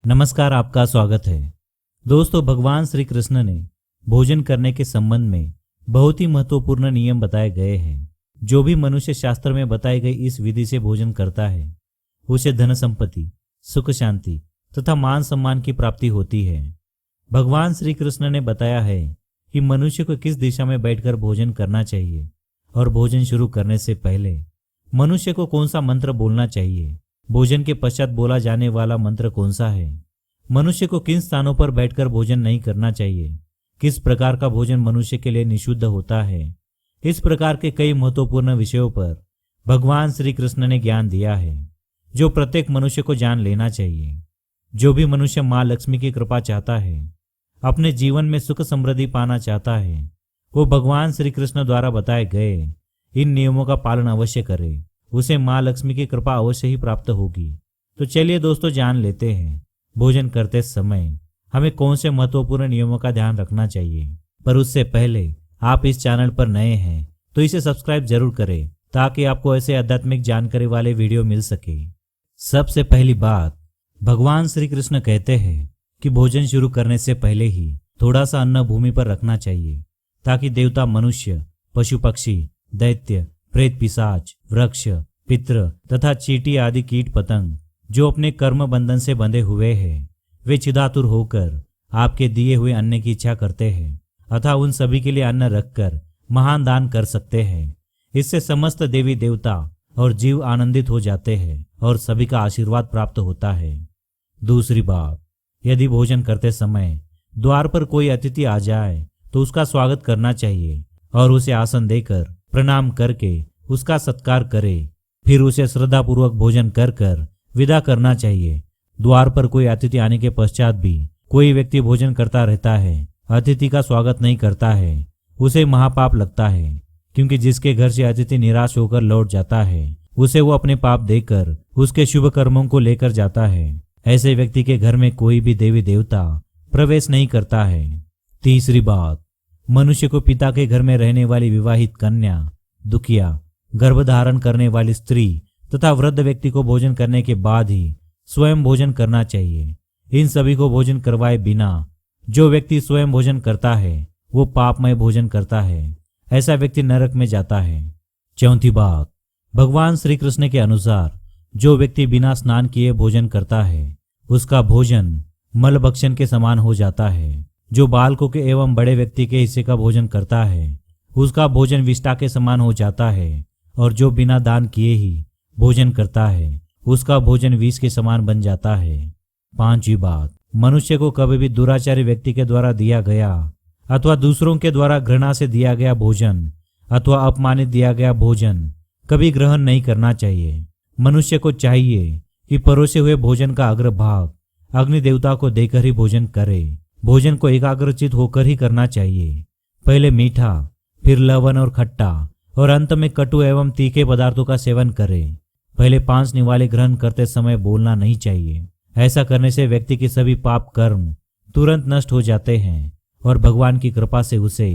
नमस्कार, आपका स्वागत है। दोस्तों, भगवान श्री कृष्ण ने भोजन करने के संबंध में बहुत ही महत्वपूर्ण नियम बताए गए हैं। जो भी मनुष्य शास्त्र में बताई गई इस विधि से भोजन करता है उसे धन संपत्ति, सुख शांति तथा मान सम्मान की प्राप्ति होती है। भगवान श्री कृष्ण ने बताया है कि मनुष्य को किस दिशा में बैठकर भोजन करना चाहिए और भोजन शुरू करने से पहले मनुष्य को कौन सा मंत्र बोलना चाहिए, भोजन के पश्चात बोला जाने वाला मंत्र कौन सा है, मनुष्य को किन स्थानों पर बैठकर भोजन नहीं करना चाहिए, किस प्रकार का भोजन मनुष्य के लिए निषिद्ध होता है। इस प्रकार के कई महत्वपूर्ण विषयों पर भगवान श्री कृष्ण ने ज्ञान दिया है जो प्रत्येक मनुष्य को जान लेना चाहिए। जो भी मनुष्य माँ लक्ष्मी की कृपा चाहता है, अपने जीवन में सुख समृद्धि पाना चाहता है, वो भगवान श्री कृष्ण द्वारा बताए गए इन नियमों का पालन अवश्य करे, उसे माँ लक्ष्मी की कृपा अवश्य ही प्राप्त होगी। तो चलिए दोस्तों, जान लेते हैं भोजन करते समय हमें कौन से महत्वपूर्ण नियमों का ध्यान रखना चाहिए। पर उससे पहले आप इस चैनल पर नए हैं तो इसे सब्सक्राइब जरूर करें ताकि आपको ऐसे आध्यात्मिक जानकारी वाले वीडियो मिल सके। सबसे पहली बात, भगवान श्री कृष्ण कहते हैं कि भोजन शुरू करने से पहले ही थोड़ा सा अन्न भूमि पर रखना चाहिए ताकि देवता, मनुष्य, पशु पक्षी, दैत्य, प्रेत, पिशाच, वृक्ष, पितृ तथा चींटी आदि कीट पतंग जो अपने कर्म बंधन से बंधे हुए हैं, वे चिदातुर होकर आपके दिए हुए अन्न की इच्छा करते हैं अतः उन सभी के लिए अन्न रखकर महान दान कर सकते हैं। इससे समस्त देवी देवता और जीव आनंदित हो जाते हैं और सभी का आशीर्वाद प्राप्त होता है। दूसरी बात, यदि भोजन करते समय द्वार पर कोई अतिथि आ जाए तो उसका स्वागत करना चाहिए और उसे आसन देकर प्रणाम करके उसका सत्कार करे, फिर उसे श्रद्धापूर्वक भोजन कर कर विदा करना चाहिए। द्वार पर कोई अतिथि आने के पश्चात भी कोई व्यक्ति भोजन करता रहता है, अतिथि का स्वागत नहीं करता है, उसे महापाप लगता है, क्योंकि जिसके घर से अतिथि निराश होकर लौट जाता है उसे वो अपने पाप देकर उसके शुभ कर्मों को लेकर जाता है। ऐसे व्यक्ति के घर में कोई भी देवी देवता प्रवेश नहीं करता है। तीसरी बात, मनुष्य को पिता के घर में रहने वाली विवाहित कन्या, दुखिया, गर्भधारण करने वाली स्त्री तथा वृद्ध व्यक्ति को भोजन करने के बाद ही स्वयं भोजन करना चाहिए। इन सभी को भोजन करवाए बिना जो व्यक्ति स्वयं भोजन करता है वो पापमय भोजन करता है, ऐसा व्यक्ति नरक में जाता है। चौथी बात, भगवान श्री कृष्ण के अनुसार जो व्यक्ति बिना स्नान किए भोजन करता है उसका भोजन मल भक्षण के समान हो जाता है। जो बालकों के एवं बड़े व्यक्ति के हिस्से का भोजन करता है उसका भोजन विष्ठा के समान हो जाता है और जो बिना दान किए ही भोजन करता है उसका भोजन विष के समान बन जाता है। पांचवी बात, मनुष्य को कभी भी दुराचारी व्यक्ति के द्वारा दिया गया अथवा दूसरों के द्वारा घृणा से दिया गया भोजन अथवा अपमानित दिया गया भोजन कभी ग्रहण नहीं करना चाहिए। मनुष्य को चाहिए कि परोसे हुए भोजन का अग्रभाग अग्नि देवता को देकर ही भोजन करे। भोजन को एकाग्रचित होकर ही करना चाहिए। पहले मीठा, फिर लवण और खट्टा और अंत में कटु एवं तीखे पदार्थों का सेवन करें। पहले 5 निवाले ग्रहण करते समय बोलना नहीं चाहिए। ऐसा करने से व्यक्ति के सभी पाप कर्म तुरंत नष्ट हो जाते हैं और भगवान की कृपा से उसे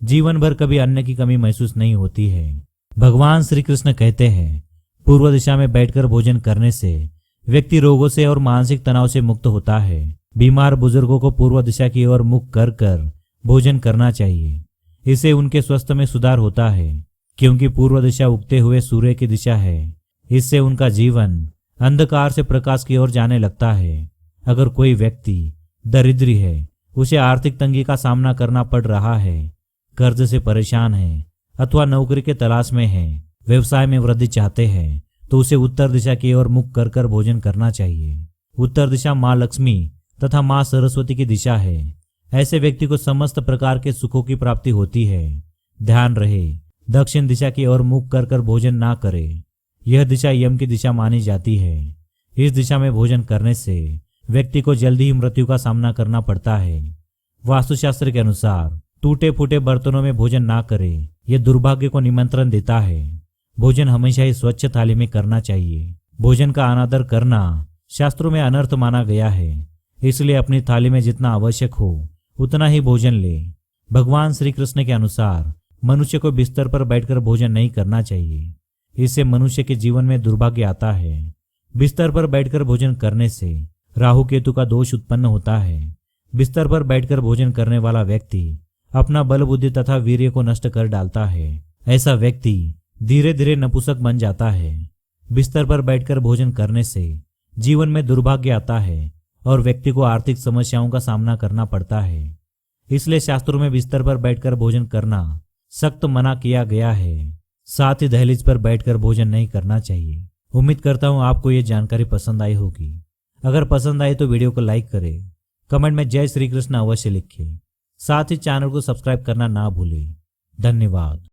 जीवन भर कभी अन्न की कमी महसूस नहीं होती है। भगवान श्री कृष्ण कहते हैं, पूर्व दिशा में बैठकर भोजन करने से व्यक्ति रोगों से और मानसिक तनाव से मुक्त होता है। बीमार बुजुर्गों को पूर्व दिशा की ओर मुख कर कर भोजन करना चाहिए। इससे उनके स्वास्थ्य में सुधार होता है, क्योंकि पूर्व दिशा उगते हुए सूर्य की दिशा है। इससे उनका जीवन अंधकार से प्रकाश की ओर जाने लगता है। अगर कोई व्यक्ति दरिद्री है, उसे आर्थिक तंगी का सामना करना पड़ रहा है, कर्ज से परेशान है अथवा नौकरी के तलाश में है, व्यवसाय में वृद्धि चाहते हैं, तो उसे उत्तर दिशा की ओर मुख कर कर भोजन करना चाहिए। उत्तर दिशा माँ लक्ष्मी तथा माँ सरस्वती की दिशा है। ऐसे व्यक्ति को समस्त प्रकार के सुखों की प्राप्ति होती है। ध्यान रहे, दक्षिण दिशा की ओर मुख कर कर भोजन ना करे। यह दिशा यम की दिशा मानी जाती है। इस दिशा में भोजन करने से व्यक्ति को जल्दी ही मृत्यु का सामना करना पड़ता है। वास्तुशास्त्र के अनुसार टूटे फूटे बर्तनों में भोजन ना करे, यह दुर्भाग्य को निमंत्रण देता है। भोजन हमेशा ही स्वच्छ थाली में करना चाहिए। भोजन का अनादर करना शास्त्रों में अनर्थ माना गया है, इसलिए अपनी थाली में जितना आवश्यक हो उतना ही भोजन ले। भगवान श्री कृष्ण के अनुसार मनुष्य को बिस्तर पर बैठकर भोजन नहीं करना चाहिए। इससे मनुष्य के जीवन में दुर्भाग्य आता है। बिस्तर पर बैठकर भोजन करने से राहु केतु का दोष उत्पन्न होता है। बिस्तर पर बैठकर भोजन करने वाला व्यक्ति अपना बल बुद्धि तथा वीर्य को नष्ट कर डालता है। ऐसा व्यक्ति धीरे धीरे नपुंसक बन जाता है। बिस्तर पर बैठकर भोजन करने से जीवन में दुर्भाग्य आता है और व्यक्ति को आर्थिक समस्याओं का सामना करना पड़ता है। इसलिए शास्त्रों में बिस्तर पर बैठकर भोजन करना सख्त मना किया गया है। साथ ही दहलीज पर बैठकर भोजन नहीं करना चाहिए। उम्मीद करता हूं आपको ये जानकारी पसंद आई होगी। अगर पसंद आई तो वीडियो को लाइक करें, कमेंट में जय श्री कृष्ण अवश्य लिखें। साथ ही चैनल को सब्सक्राइब करना ना भूलें। धन्यवाद।